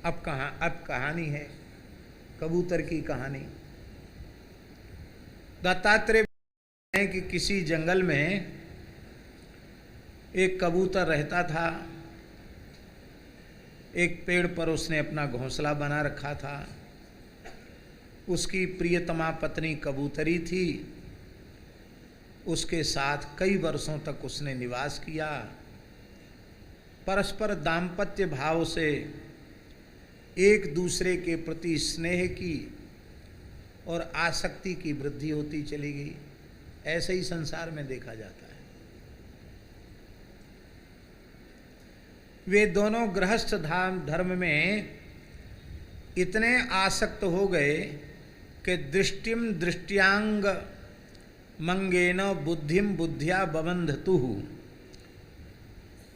अब कहानी है कबूतर की कहानी। दत्तात्रेय है कि किसी जंगल में एक कबूतर रहता था। एक पेड़ पर उसने अपना घोंसला बना रखा था। उसकी प्रियतमा पत्नी कबूतरी थी। उसके साथ कई वर्षों तक उसने निवास किया। परस्पर दाम्पत्य भाव से एक दूसरे के प्रति स्नेह की और आसक्ति की वृद्धि होती चली गई। ऐसे ही संसार में देखा जाता है। वे दोनों गृहस्थ धर्म में इतने आसक्त हो गए कि दृष्टिम दृष्टियांग मंगेन बुद्धिम बुद्धिया बबंधतु।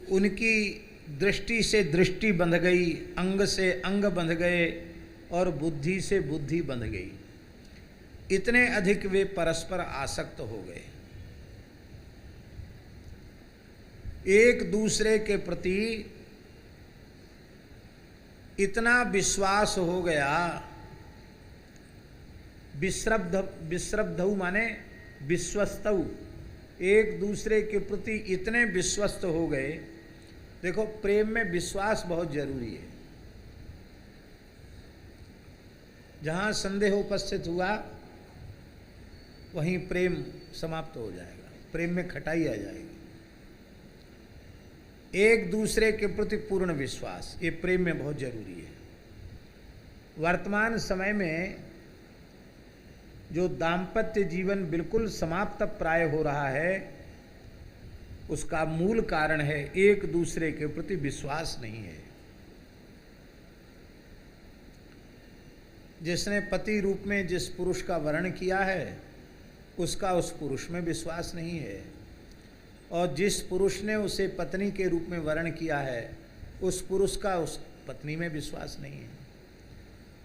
उनकी दृष्टि से दृष्टि बंध गई, अंग से अंग बंध गए और बुद्धि से बुद्धि बंध गई। इतने अधिक वे परस्पर आसक्त हो गए। एक दूसरे के प्रति इतना विश्वास हो गया। विश्रब्धौ माने विश्वस्तौ, एक दूसरे के प्रति इतने विश्वस्त हो गए। देखो, प्रेम में विश्वास बहुत जरूरी है। जहां संदेह उपस्थित हुआ वहीं प्रेम समाप्त हो जाएगा, प्रेम में खटाई आ जाएगी। एक दूसरे के प्रति पूर्ण विश्वास, ये प्रेम में बहुत जरूरी है। वर्तमान समय में जो दाम्पत्य जीवन बिल्कुल समाप्त प्राय हो रहा है, उसका मूल कारण है एक दूसरे के प्रति विश्वास नहीं है। जिसने पति रूप में जिस पुरुष का वर्ण किया है, उसका उस पुरुष में विश्वास नहीं है, और जिस पुरुष ने उसे पत्नी के रूप में वर्ण किया है, उस पुरुष का उस पत्नी में विश्वास नहीं है।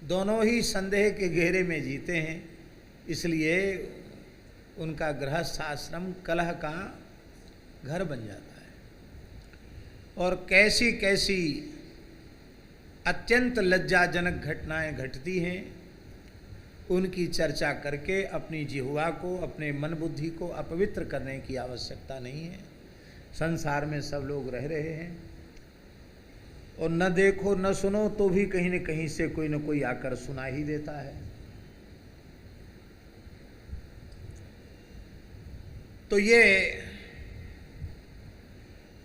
दोनों ही संदेह के घेरे में जीते हैं, इसलिए उनका गृहस्थ आश्रम कलह का घर बन जाता है। और कैसी कैसी अत्यंत लज्जाजनक घटनाएं घटती हैं, उनकी चर्चा करके अपनी जिह्वा को, अपने मन बुद्धि को अपवित्र करने की आवश्यकता नहीं है। संसार में सब लोग रह रहे हैं, और न देखो न सुनो तो भी कहीं न कहीं से कोई न कोई आकर सुना ही देता है। तो ये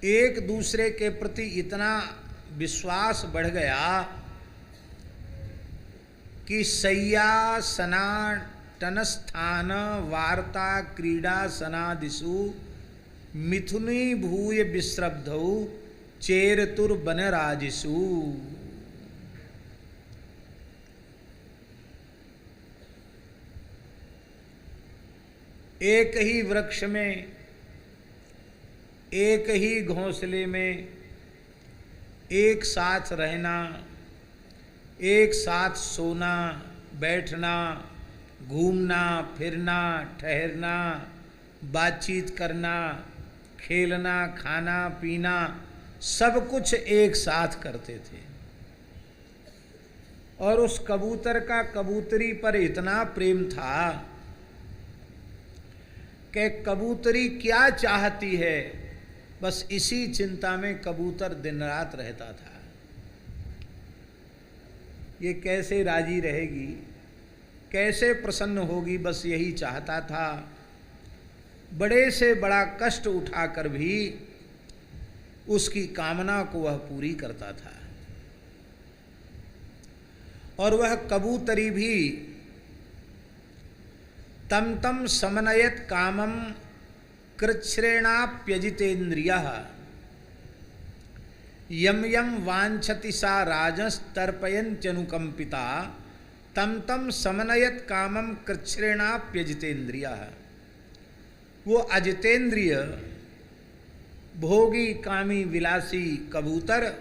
एक दूसरे के प्रति इतना विश्वास बढ़ गया कि शय्यासनाटनस्थान वार्ता क्रीडा सनादिषु मिथुनी भूय विश्रब्धौ चेरतुर्बनराजिषु। एक ही वृक्ष में, एक ही घोंसले में एक साथ रहना, एक साथ सोना, बैठना, घूमना फिरना, ठहरना, बातचीत करना, खेलना, खाना पीना, सब कुछ एक साथ करते थे। और उस कबूतर का कबूतरी पर इतना प्रेम था कि कबूतरी क्या चाहती है, बस इसी चिंता में कबूतर दिन रात रहता था। ये कैसे राजी रहेगी, कैसे प्रसन्न होगी, बस यही चाहता था। बड़े से बड़ा कष्ट उठाकर भी उसकी कामना को वह पूरी करता था। और वह कबूतरी भी तम तम समनयत कामम कृच्छ्रेणाप्यजितेन्द्रियः यम यम वांछति सा राजस्तर्पयन्त्यनुकंपिता तम तम समनयत कामम कृच्छ्रेणाप्यजितेन्द्रियः। वो अजितेंद्रिय भोगी कामी विलासी कबूतर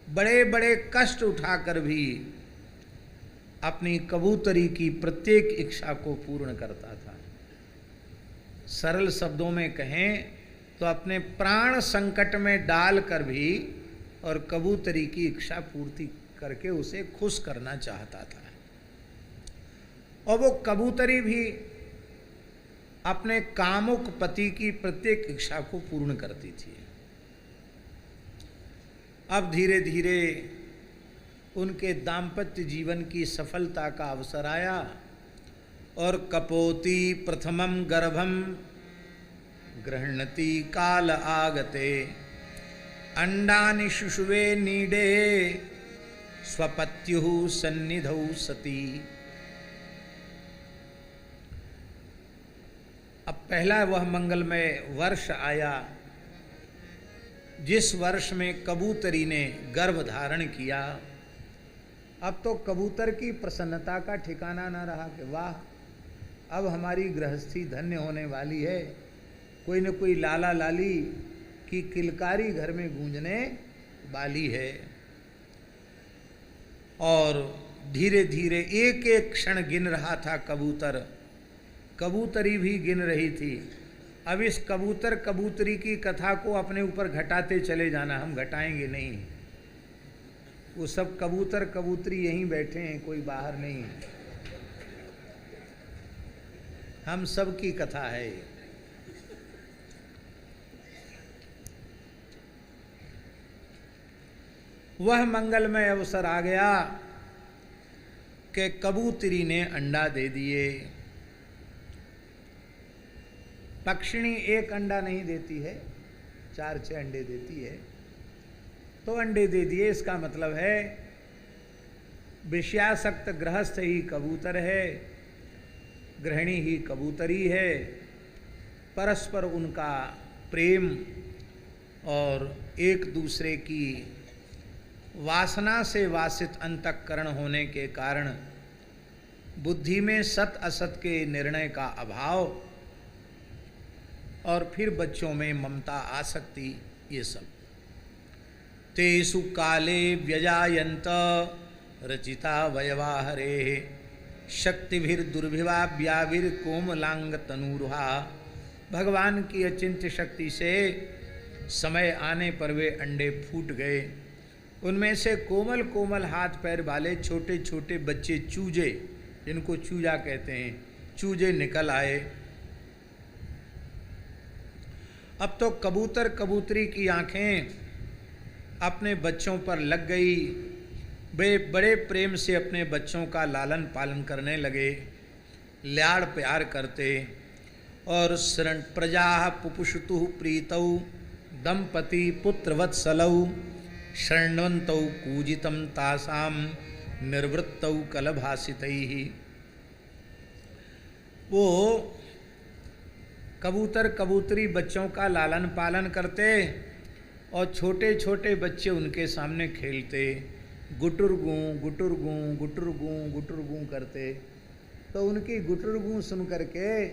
बड़े बड़े कष्ट उठाकर भी अपनी कबूतरी की प्रत्येक इच्छा को पूर्ण करता था। सरल शब्दों में कहें तो अपने प्राण संकट में डालकर भी और कबूतरी की इच्छा पूर्ति करके उसे खुश करना चाहता था। और वो कबूतरी भी अपने कामुक पति की प्रत्येक इच्छा को पूर्ण करती थी। अब धीरे धीरे उनके दाम्पत्य जीवन की सफलता का अवसर आया और कपोती प्रथमम गर्भम गृह्णति काल आगते अंडानि शुशुवे नीडे स्वपत्युः सन्निधौ सती। अब पहला वह मंगलमय वर्ष आया जिस वर्ष में कबूतरी ने गर्भ धारण किया। अब तो कबूतर की प्रसन्नता का ठिकाना न रहा कि वाह, अब हमारी गृहस्थी धन्य होने वाली है। कोई न कोई लाला लाली की किलकारी घर में गूंजने वाली है। और धीरे धीरे एक एक क्षण गिन रहा था कबूतर, कबूतरी भी गिन रही थी। अब इस कबूतर कबूतरी की कथा को अपने ऊपर घटाते चले जाना, हम घटाएंगे नहीं। वो सब कबूतर कबूतरी यहीं बैठे हैं, कोई बाहर नहीं। हम सब की कथा है। वह मंगलमय अवसर आ गया कि कबूतरी ने अंडा दे दिए। पक्षिणी एक अंडा नहीं देती है, 4-6 अंडे देती है। तो अंडे दे दिए, इसका मतलब है विषयासक्त गृहस्थ ही कबूतर है, गृहिणी ही कबूतरी है। परस्पर उनका प्रेम और एक दूसरे की वासना से वासित अंतःकरण होने के कारण बुद्धि में सत असत के निर्णय का अभाव और फिर बच्चों में ममता आसक्ति, ये सब। तेषु काले व्यजायन्त रचिता वयवाहरे शक्तिभिर्दुर्भिवाव्याभिर कोमलांग तनूरुहा। भगवान की अचिंत्य शक्ति से समय आने पर वे अंडे फूट गए। उनमें से कोमल कोमल हाथ पैर वाले छोटे छोटे बच्चे चूजे, जिनको चूजा कहते हैं, चूजे निकल आए। अब तो कबूतर कबूतरी की आंखें अपने बच्चों पर लग गई। वे बड़े प्रेम से अपने बच्चों का लालन पालन करने लगे, लाड़ प्यार करते। और शरण प्रजा पुपुषतु प्रीतौ दंपति पुत्रवत्सलौ शरणवन्तौ कूजितं तासां निर्वृत्तौ कलभासितैहि। वो कबूतर कबूतरी बच्चों का लालन पालन करते और छोटे छोटे बच्चे उनके सामने खेलते, गुटुरगू गुटुरगू गुटुरगू गुटुरगू करते। तो उनकी गुटुरगू सुन करके,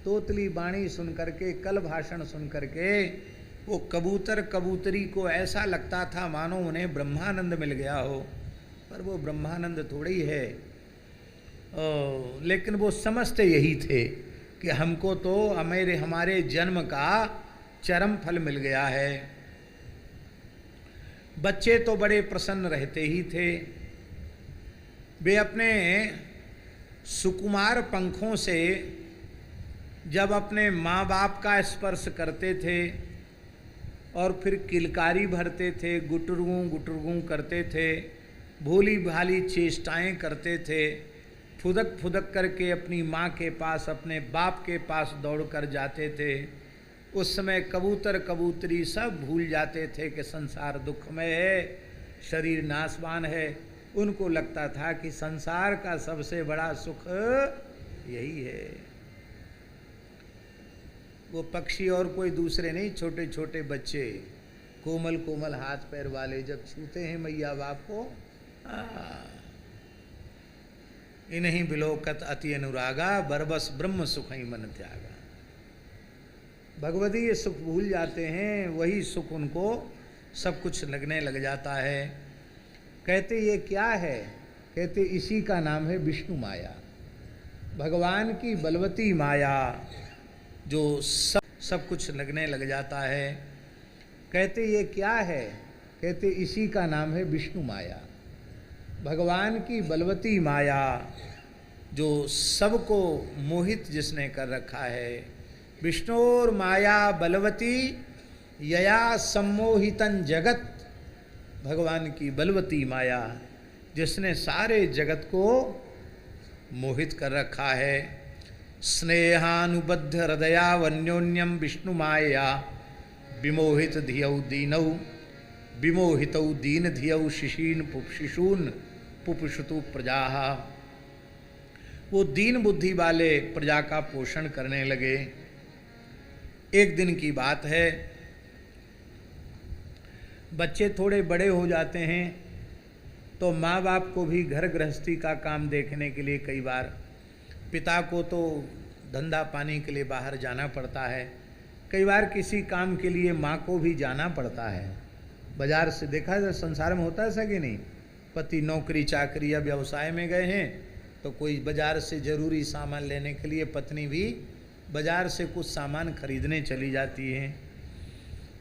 तोतली बाणी सुन करके, कल भाषण सुन करके वो कबूतर कबूतरी को ऐसा लगता था मानो उन्हें ब्रह्मानंद मिल गया हो। पर वो ब्रह्मानंद थोड़ी है। लेकिन वो समझते यही थे कि हमको तो हमारे जन्म का चरम फल मिल गया है। बच्चे तो बड़े प्रसन्न रहते ही थे। वे अपने सुकुमार पंखों से जब अपने माँ बाप का स्पर्श करते थे और फिर किलकारी भरते थे, गुटुरगू गुटुरगू करते थे, भोली भाली चेष्टाएं करते थे, फुदक फुदक करके अपनी माँ के पास, अपने बाप के पास दौड़ कर जाते थे, उस समय कबूतर कबूतरी सब भूल जाते थे कि संसार दुखमय है, शरीर नाशवान है। उनको लगता था कि संसार का सबसे बड़ा सुख यही है। वो पक्षी और कोई दूसरे नहीं, छोटे छोटे बच्चे कोमल कोमल हाथ पैर वाले जब छूते हैं मैया बाप को, इन्हीं बिलोकत अति अनुरागा बरबस ब्रह्म सुख ही मन त्यागा। भगवती ये सुख भूल जाते हैं, वही सुख उनको सब कुछ लगने लग जाता है। कहते ये क्या है? कहते इसी का नाम है विष्णु माया, भगवान की बलवती माया जो सब कुछ लगने लग जाता है। कहते ये क्या है? कहते इसी का नाम है विष्णु माया। भगवान की बलवती माया जो सबको मोहित जिसने कर रखा है। विष्णुर माया बलवती यया सम्मोहितन जगत, भगवान की बलवती माया जिसने सारे जगत को मोहित कर रखा है। स्नेहानुबद्ध हृदया वन्योन्यम विष्णु माया विमोहित धियौ दीनौ विमोहितौ दीन धियौ शिशून पुपशुतु प्रजा। वो दीन बुद्धि वाले प्रजा का पोषण करने लगे। एक दिन की बात है, बच्चे थोड़े बड़े हो जाते हैं तो माँ बाप को भी घर गृहस्थी का काम देखने के लिए कई बार, पिता को तो धंधा पानी के लिए बाहर जाना पड़ता है, कई बार किसी काम के लिए माँ को भी जाना पड़ता है। बाजार से देखा जाए संसार में होता है ऐसा कि नहीं, पति नौकरी चाकरी या व्यवसाय में गए हैं तो कोई बाजार से ज़रूरी सामान लेने के लिए पत्नी भी बाजार से कुछ सामान खरीदने चली जाती है।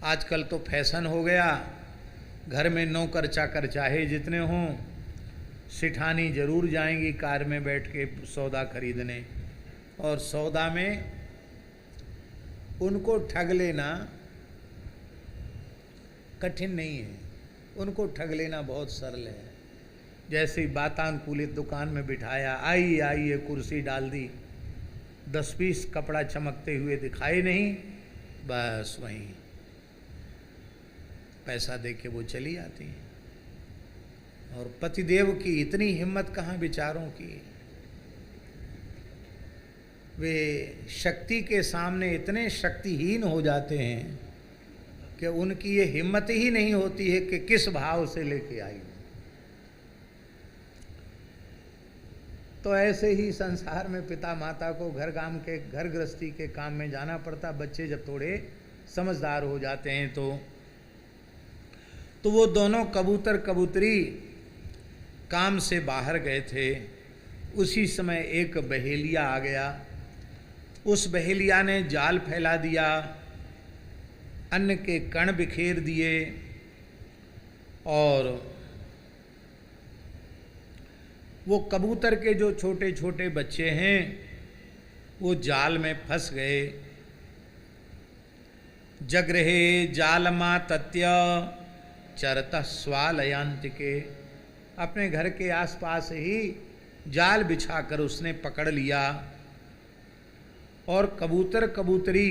आजकल तो फैशन हो गया, घर में नौकर चाकर चाहे जितने हों, सिठानी जरूर जाएंगी कार में बैठ के सौदा खरीदने, और सौदा में उनको ठग लेना कठिन नहीं है, उनको ठग लेना बहुत सरल है। जैसे वातानुकूलित दुकान में बिठाया, आइए आइए कुर्सी डाल दी, 10 पीस कपड़ा चमकते हुए दिखाई नहीं, बस वहीं पैसा दे के वो चली आती है। और पतिदेव की इतनी हिम्मत कहाँ विचारों की, वे शक्ति के सामने इतने शक्तिहीन हो जाते हैं कि उनकी ये हिम्मत ही नहीं होती है कि किस भाव से लेके आई। तो ऐसे ही संसार में पिता माता को घर गृहस्थी के काम में जाना पड़ता। बच्चे जब थोड़े समझदार हो जाते हैं तो वो दोनों कबूतर कबूतरी काम से बाहर गए थे। उसी समय एक बहेलिया आ गया। उस बहेलिया ने जाल फैला दिया, अन्न के कण बिखेर दिए और वो कबूतर के जो छोटे छोटे बच्चे हैं वो जाल में फंस गए। जगृहे जालमा तत्य चरतः स्वालयांतिके, अपने घर के आसपास ही जाल बिछाकर उसने पकड़ लिया। और कबूतर कबूतरी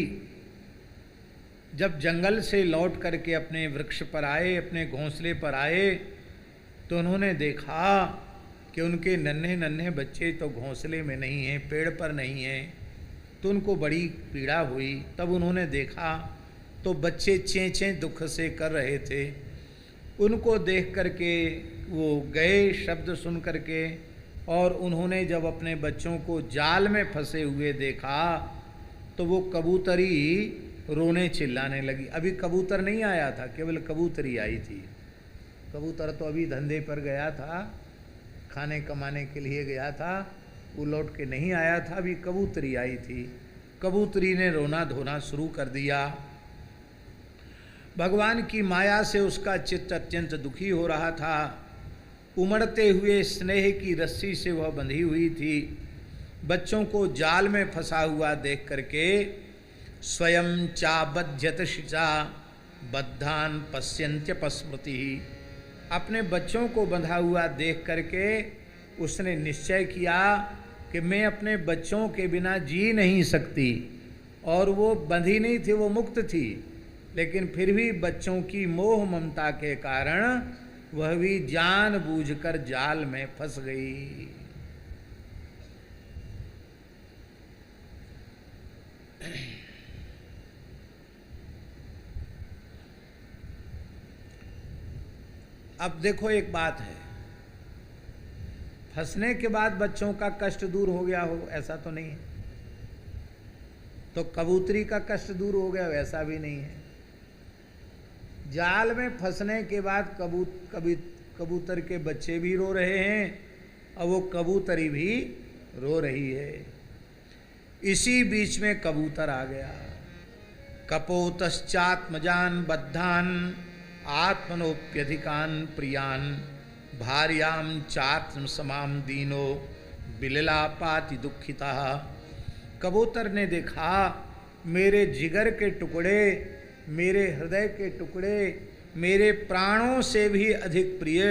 जब जंगल से लौट करके अपने वृक्ष पर आए, अपने घोंसले पर आए, तो उन्होंने देखा कि उनके नन्हे नन्हे बच्चे तो घोंसले में नहीं हैं, पेड़ पर नहीं हैं। तो उनको बड़ी पीड़ा हुई। तब उन्होंने देखा तो बच्चे चें चें दुख से कर रहे थे। उनको देख करके वो गए शब्द सुन करके, और उन्होंने जब अपने बच्चों को जाल में फंसे हुए देखा तो वो कबूतरी रोने चिल्लाने लगी। अभी कबूतर नहीं आया था, केवल कबूतरी आई थी। कबूतर तो अभी धंधे पर गया था, खाने कमाने के लिए गया था, वो लौट के नहीं आया था, अभी कबूतरी आई थी। कबूतरी ने रोना धोना शुरू कर दिया। भगवान की माया से उसका चित्त अत्यंत दुखी हो रहा था। उमड़ते हुए स्नेह की रस्सी से वह बंधी हुई थी। बच्चों को जाल में फंसा हुआ देख करके स्वयं चाबध्यत शिचा बद्धान पश्यन्त्य पस्मृति, अपने बच्चों को बंधा हुआ देख करके उसने निश्चय किया कि मैं अपने बच्चों के बिना जी नहीं सकती। और वो बंधी नहीं थी, वो मुक्त थी, लेकिन फिर भी बच्चों की मोह ममता के कारण वह भी जानबूझकर जाल में फंस गई। अब देखो एक बात है, फंसने के बाद बच्चों का कष्ट दूर हो गया हो ऐसा तो नहीं है, तो कबूतरी का कष्ट दूर हो गया वैसा भी नहीं है। जाल में फंसने के बाद कबूतर के बच्चे भी रो रहे हैं और वो कबूतरी भी रो रही है। इसी बीच में कबूतर आ गया। कपोतश्चात्मजान बद्धान आत्मनोप्यधिकान प्रियान भार्याम चात्म समाम दीनो बिललापाति दुखिता। कबूतर ने देखा मेरे जिगर के टुकड़े, मेरे हृदय के टुकड़े, मेरे प्राणों से भी अधिक प्रिय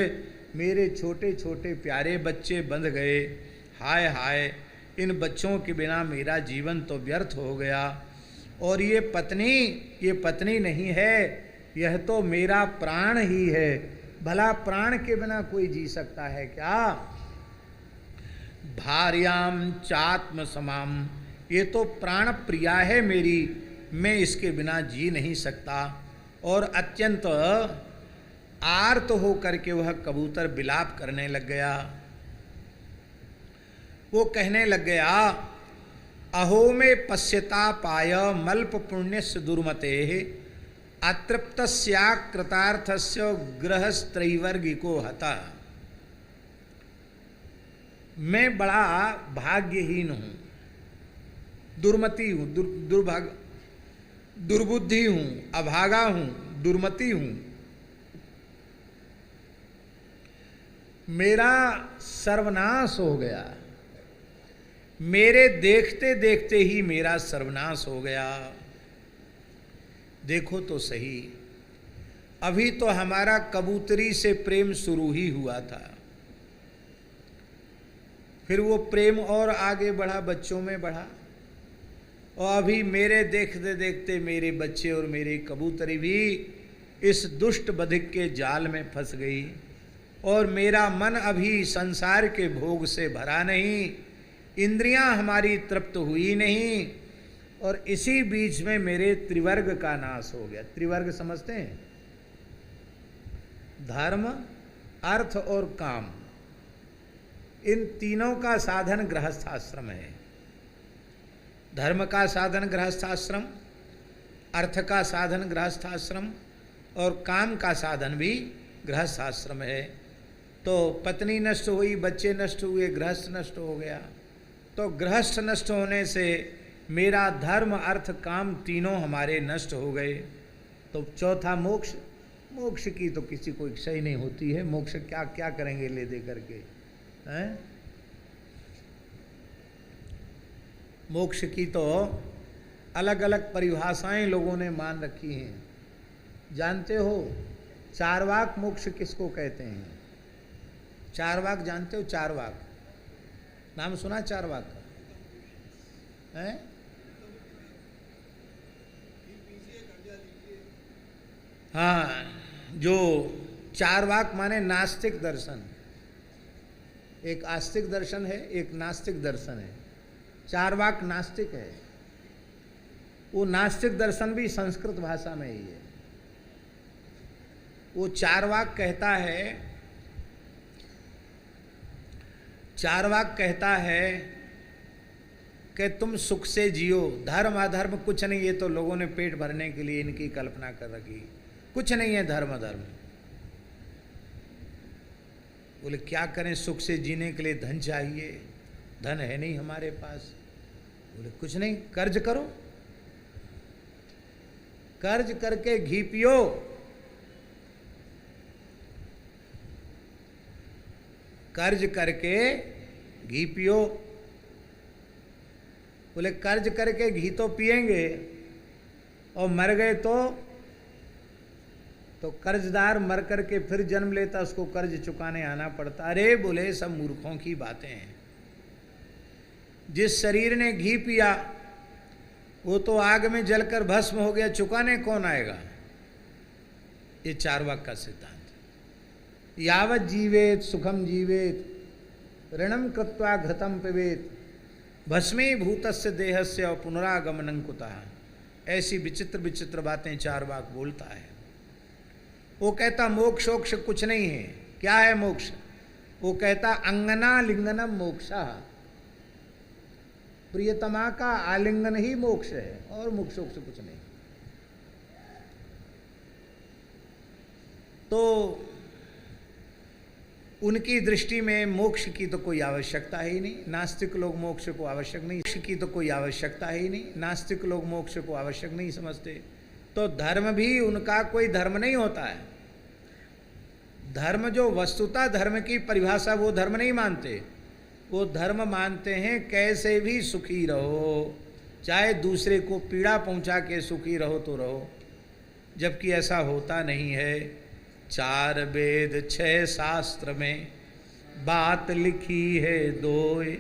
मेरे छोटे छोटे प्यारे बच्चे बंध गए। हाय हाय, इन बच्चों के बिना मेरा जीवन तो व्यर्थ हो गया। और ये पत्नी नहीं है, यह तो मेरा प्राण ही है। भला प्राण के बिना कोई जी सकता है क्या? भार्याम चात्म समाम, ये तो प्राण प्रिया है मेरी, मैं इसके बिना जी नहीं सकता। और अत्यंत आर्त हो करके वह कबूतर विलाप करने लग गया। वो कहने लग गया, अहो में पश्यता पाय मल्प पुण्यस्य दुर्मते अतृप्तस्या कृतार्थस्य गृहस्त्रैवर्गिको हता। मैं बड़ा भाग्यहीन हूँ, दुर्मति हूँ, दुर्बुद्धि हूँ, अभागा हूँ, दुर्मति हूँ। मेरा सर्वनाश हो गया, मेरे देखते देखते ही मेरा सर्वनाश हो गया। देखो तो सही, अभी तो हमारा कबूतरी से प्रेम शुरू ही हुआ था, फिर वो प्रेम और आगे बढ़ा, बच्चों में बढ़ा, और अभी मेरे देखते देखते मेरे बच्चे और मेरी कबूतरी भी इस दुष्ट बधिक के जाल में फंस गई। और मेरा मन अभी संसार के भोग से भरा नहीं, इंद्रियां हमारी तृप्त हुई नहीं, और इसी बीच में मेरे त्रिवर्ग का नाश हो गया। त्रिवर्ग समझते हैं? धर्म, अर्थ और काम, इन तीनों का साधन गृहस्थाश्रम है। धर्म का साधन गृहस्थाश्रम, अर्थ का साधन गृहस्थाश्रम, और काम का साधन भी गृहस्थाश्रम है। तो पत्नी नष्ट हुई, बच्चे नष्ट हुए, गृहस्थ नष्ट हो गया। तो गृहस्थ नष्ट होने से मेरा धर्म, अर्थ, काम तीनों हमारे नष्ट हो गए। तो चौथा मोक्ष। मोक्ष की तो किसी को इच्छा ही नहीं होती है। मोक्ष क्या क्या करेंगे ले दे करके, हैं? मोक्ष की तो अलग अलग परिभाषाएं लोगों ने मान रखी हैं। जानते हो चारवाक मोक्ष किसको कहते हैं? चारवाक जानते हो? चारवाक नाम सुना? चारवाक है? हाँ, जो चारवाक माने नास्तिक दर्शन। एक आस्तिक दर्शन है, एक नास्तिक दर्शन है। चारवाक नास्तिक है। वो नास्तिक दर्शन भी संस्कृत भाषा में ही है। वो चारवाक कहता है, चारवाक कहता है कि तुम सुख से जियो, धर्म अधर्म कुछ नहीं, ये तो लोगों ने पेट भरने के लिए इनकी कल्पना कर रखी, कुछ नहीं है धर्म अधर्म। बोले क्या करें, सुख से जीने के लिए धन चाहिए, धन है नहीं हमारे पास। बोले कुछ नहीं, कर्ज करो, कर्ज करके घी पियो, कर्ज करके घी पियो। बोले कर्ज करके घी तो पिएंगे और मर गए तो कर्जदार मर करके फिर जन्म लेता, उसको कर्ज चुकाने आना पड़ता। अरे बोले सब मूर्खों की बातें हैं। जिस शरीर ने घी पिया वो तो आग में जलकर भस्म हो गया, चुकाने कौन आएगा? ये चारवाक का सिद्धांत। यावत जीवेत सुखम जीवेत ऋणम कृत्वा घृतम पिबेत भस्मीभूतस्य देहस्य और पुनरागमनं कुतः। ऐसी विचित्र विचित्र बातें चारवाक बोलता है। वो कहता मोक्ष वोक्ष कुछ नहीं है। क्या है मोक्ष? वो कहता अंगना लिंगनम मोक्षा, प्रियतमा का आलिंगन ही मोक्ष है, और मोक्ष वोक्ष कुछ नहीं। तो उनकी दृष्टि में मोक्ष की तो कोई आवश्यकता ही नहीं। नास्तिक लोग मोक्ष को आवश्यक नहीं, मोक्ष की तो कोई आवश्यकता ही नहीं, नास्तिक लोग मोक्ष को आवश्यक नहीं समझते। तो धर्म भी उनका कोई धर्म नहीं होता है। धर्म जो वस्तुतः धर्म की परिभाषा, वो धर्म नहीं मानते। वो धर्म मानते हैं कैसे भी सुखी रहो, चाहे दूसरे को पीड़ा पहुंचा के सुखी रहो तो रहो, जबकि ऐसा होता नहीं है। 4 वेद 6 शास्त्र में बात लिखी है दोए,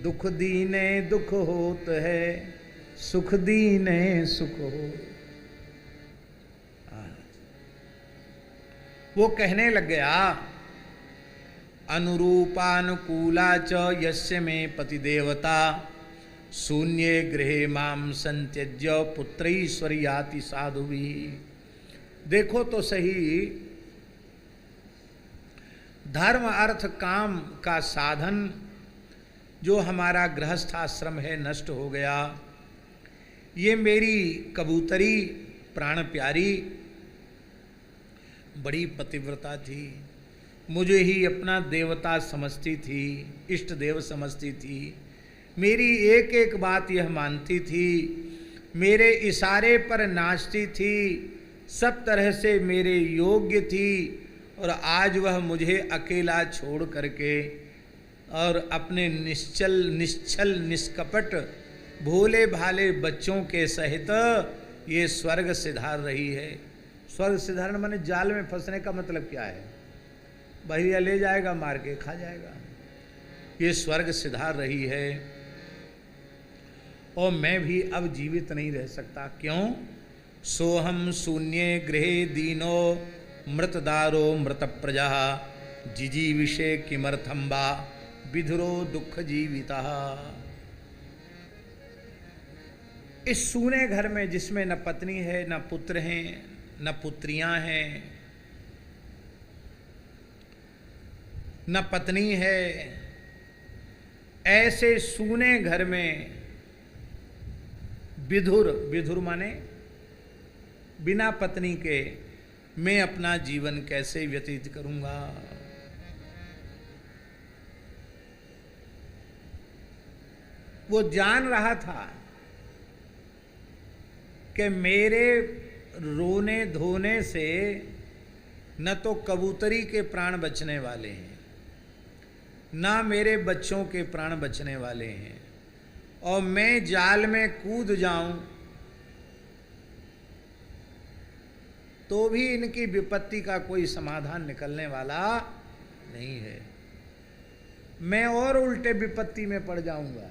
दुख दीने दुख होत है, सुख दीने सुख हो। वो कहने लग गया, अनुरूपानुकूला च यस्य में पति देवता, शून्ये गृहे माम संत्यज्य पुत्रैश्वर्याति साधुवी। देखो तो सही, धर्म अर्थ काम का साधन जो हमारा गृहस्थ आश्रम है नष्ट हो गया। ये मेरी कबूतरी प्राण प्यारी बड़ी पतिव्रता थी, मुझे ही अपना देवता समझती थी, इष्ट देव समझती थी, मेरी एक एक बात यह मानती थी, मेरे इशारे पर नाचती थी, सब तरह से मेरे योग्य थी। और आज वह मुझे अकेला छोड़ करके और अपने निश्चल निष्कपट भोले भाले बच्चों के सहित ये स्वर्ग सिधार रही है। स्वर्ग सिधारण माने जाल में फंसने का मतलब क्या है? बहिरिया ले जाएगा, मार के खा जाएगा। ये स्वर्ग सिधार रही है और मैं भी अब जीवित नहीं रह सकता। क्यों? सोहम शून्ये गृहे दीनो मृतदारो मृत प्रजा, जिजी विषे किमर्थम बा विधुरो दुख जीविता। इस सूने घर में जिसमें न पत्नी है, न पुत्र हैं, न पुत्रियां हैं, न पत्नी है, ऐसे सूने घर में विधुर, विधुर माने बिना पत्नी के मैं अपना जीवन कैसे व्यतीत करूंगा? वो जान रहा था कि मेरे रोने धोने से न तो कबूतरी के प्राण बचने वाले हैं, ना मेरे बच्चों के प्राण बचने वाले हैं, और मैं जाल में कूद जाऊं तो भी इनकी विपत्ति का कोई समाधान निकलने वाला नहीं है। मैं और उल्टे विपत्ति में पड़ जाऊंगा।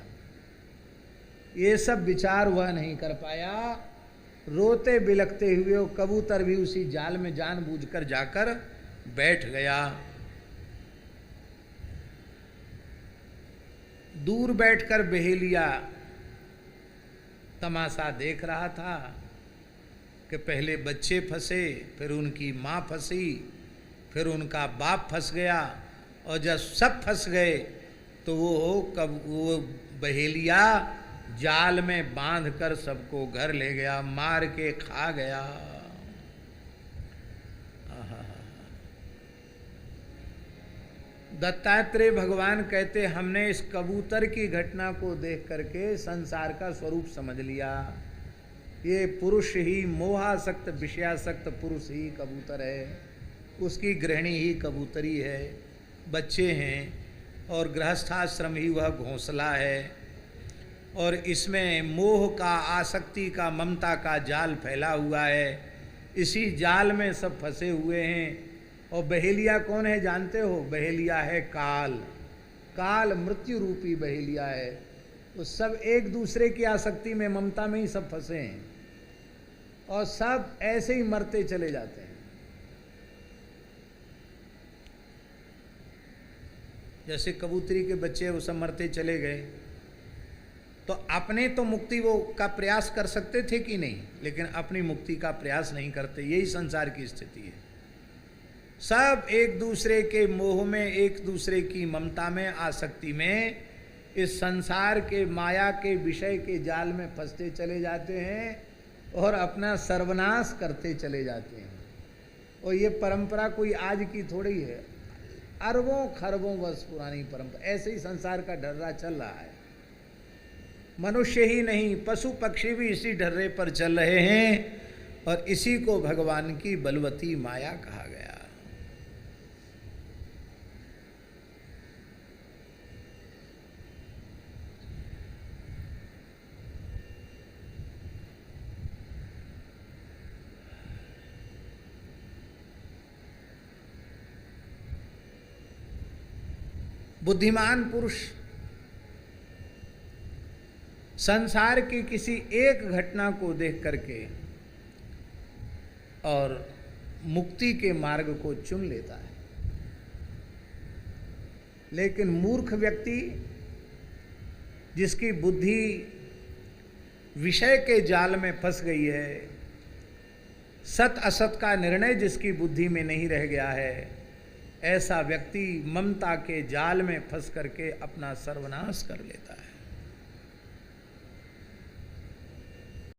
ये सब विचार वह नहीं कर पाया। रोते बिलखते हुए वो कबूतर भी उसी जाल में जानबूझकर जाकर बैठ गया। दूर बैठकर बहेलिया तमाशा देख रहा था कि पहले बच्चे फंसे, फिर उनकी माँ फंसी, फिर उनका बाप फंस गया, और जब सब फंस गए तो वो बहेलिया जाल में बांधकर सबको घर ले गया, मार के खा गया। दत्तात्रेय भगवान कहते, हमने इस कबूतर की घटना को देख करके संसार का स्वरूप समझ लिया। ये पुरुष ही मोहासक्त विषयासक्त पुरुष ही कबूतर है, उसकी गृहिणी ही कबूतरी है, बच्चे हैं, और गृहस्थाश्रम ही वह घोंसला है, और इसमें मोह का, आसक्ति का, ममता का जाल फैला हुआ है। इसी जाल में सब फंसे हुए हैं। और बहेलिया कौन है जानते हो? बहेलिया है काल। काल मृत्यु रूपी बहेलिया है। वो सब एक दूसरे की आसक्ति में, ममता में ही सब फंसे हैं, और सब ऐसे ही मरते चले जाते हैं। जैसे कबूतरी के बच्चे वो सब मरते चले गए, तो अपने तो मुक्ति वो का प्रयास कर सकते थे कि नहीं, लेकिन अपनी मुक्ति का प्रयास नहीं करते। यही संसार की स्थिति है। सब एक दूसरे के मोह में, एक दूसरे की ममता में, आसक्ति में, इस संसार के माया के विषय के जाल में फंसते चले जाते हैं और अपना सर्वनाश करते चले जाते हैं। और ये परंपरा कोई आज की थोड़ी है, अरबों खरबों वर्ष पुरानी परंपरा। ऐसे ही संसार का ढर्रा चल रहा है। मनुष्य ही नहीं, पशु पक्षी भी इसी ढर्रे पर चल रहे हैं, और इसी को भगवान की बलवती माया कहा गया। बुद्धिमान पुरुष संसार की किसी एक घटना को देख करके और मुक्ति के मार्ग को चुन लेता है, लेकिन मूर्ख व्यक्ति जिसकी बुद्धि विषय के जाल में फंस गई है, सत असत का निर्णय जिसकी बुद्धि में नहीं रह गया है, ऐसा व्यक्ति ममता के जाल में फंस करके अपना सर्वनाश कर लेता है।